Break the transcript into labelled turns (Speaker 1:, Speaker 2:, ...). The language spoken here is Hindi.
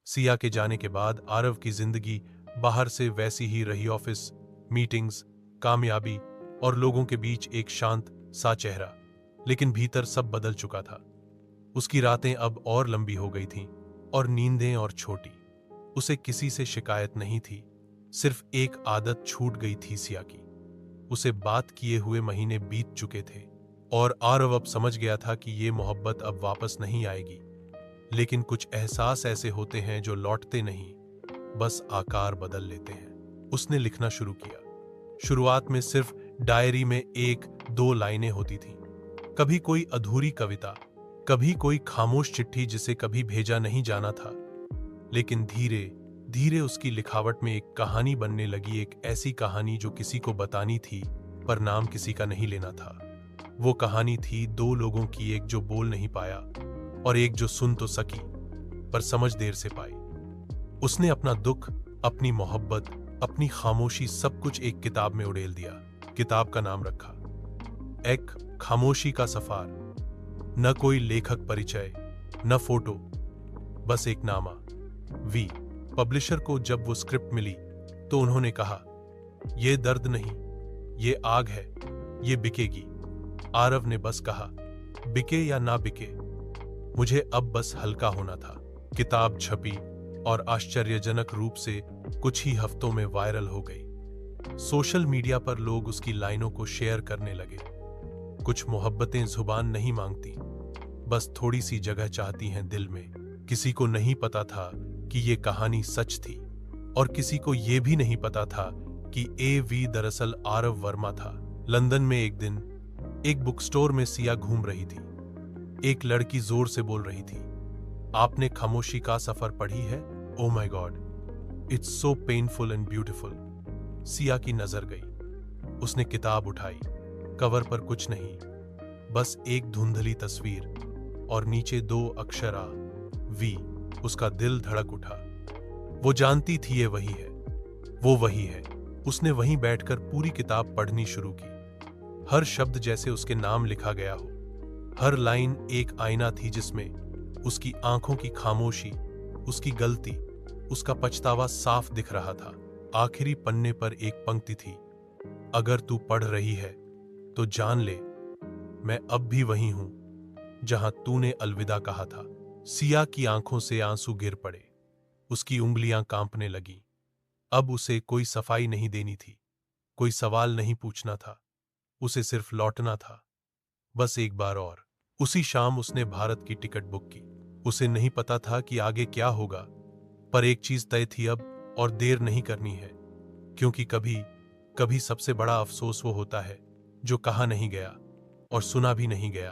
Speaker 1: सिया के जाने के बाद आरव की जिंदगी बाहर से वैसी ही रही। ऑफिस, मीटिंग्स, कामयाबी और लोगों के बीच एक शांत सा चेहरा, लेकिन भीतर सब बदल चुका था। उसकी रातें अब और लंबी हो गई थीं और नींदें और छोटी। उसे किसी से शिकायत नहीं थी, सिर्फ एक आदत छूट गई थी सिया की। उसे बात किए हुए महीने बीत चुके थे और आरव अब समझ गया था कि ये मोहब्बत अब वापस नहीं आएगी। लेकिन कुछ एहसास ऐसे होते हैं जो लौटते नहीं, बस आकार बदल लेते हैं। उसने लिखना शुरू किया। शुरुआत में सिर्फ डायरी में 1-2 लाइनें होती थीं। कभी कोई अधूरी कविता, कभी कोई खामोश चिट्ठी जिसे कभी भेजा नहीं जाना था। लेकिन धीरे धीरे उसकी लिखावट में एक कहानी बनने लगी, एक ऐसी कहानी जो किसी को बतानी थी पर नाम किसी का नहीं लेना था। वो कहानी थी 2 लोगों की, एक जो बोल नहीं पाया और एक जो सुन तो सकी पर समझ देर से पाई। उसने अपना दुख, अपनी मोहब्बत, अपनी खामोशी सब कुछ एक किताब में उड़ेल दिया। किताब का नाम रखा एक खामोशी का सफर। न कोई लेखक परिचय, न फोटो, बस एक नामा। वी पब्लिशर को जब वो स्क्रिप्ट मिली तो उन्होंने कहा, ये दर्द नहीं, ये आग है, ये बिकेगी। आरव ने बस कहा, बिके या ना बिके, मुझे अब बस हल्का होना था। किताब छपी और आश्चर्यजनक रूप से कुछ ही हफ्तों में वायरल हो गई। सोशल मीडिया पर लोग उसकी लाइनों को शेयर करने लगे। कुछ मोहब्बतें जुबान नहीं मांगती, बस थोड़ी सी जगह चाहती हैं दिल में। किसी को नहीं पता था कि ये कहानी सच थी और किसी को ये भी नहीं पता था कि AV दरअसल आरव वर्मा था। लंदन में एक दिन एक बुक स्टोर में सिया घूम रही थी। एक लड़की जोर से बोल रही थी, आपने खामोशी का सफर पढ़ी है? Oh my God, it's so painful and beautiful. Siya की नजर गई। उसने किताब उठाई। कवर पर कुछ नहीं, बस एक धुंधली तस्वीर और नीचे 2 अक्षर आ, वी। उसका दिल धड़क उठा। वो जानती थी ये वही है, वो वही है। उसने वहीं बैठकर पूरी किताब पढ़नी शुरू की। हर शब्द जैसे उसके नाम लिखा गया हो। हर लाइन एक आईना थी जिसमें उसकी आंखों की खामोशी, उसकी गलती, उसका पछतावा साफ दिख रहा था। आखिरी पन्ने पर एक पंक्ति थी, अगर तू पढ़ रही है तो जान ले, मैं अब भी वही हूं जहां तूने अलविदा कहा था। सिया की आंखों से आंसू गिर पड़े। उसकी उंगलियां कांपने लगीं। अब उसे कोई सफाई नहीं देनी थी, कोई सवाल नहीं पूछना था, उसे सिर्फ लौटना था, बस एक बार और। उसी शाम उसने भारत की टिकट बुक की। उसे नहीं पता था कि आगे क्या होगा, पर एक चीज तय थी, अब और देर नहीं करनी है। क्योंकि कभी कभी सबसे बड़ा अफसोस वो होता है जो कहा नहीं गया और सुना भी नहीं गया।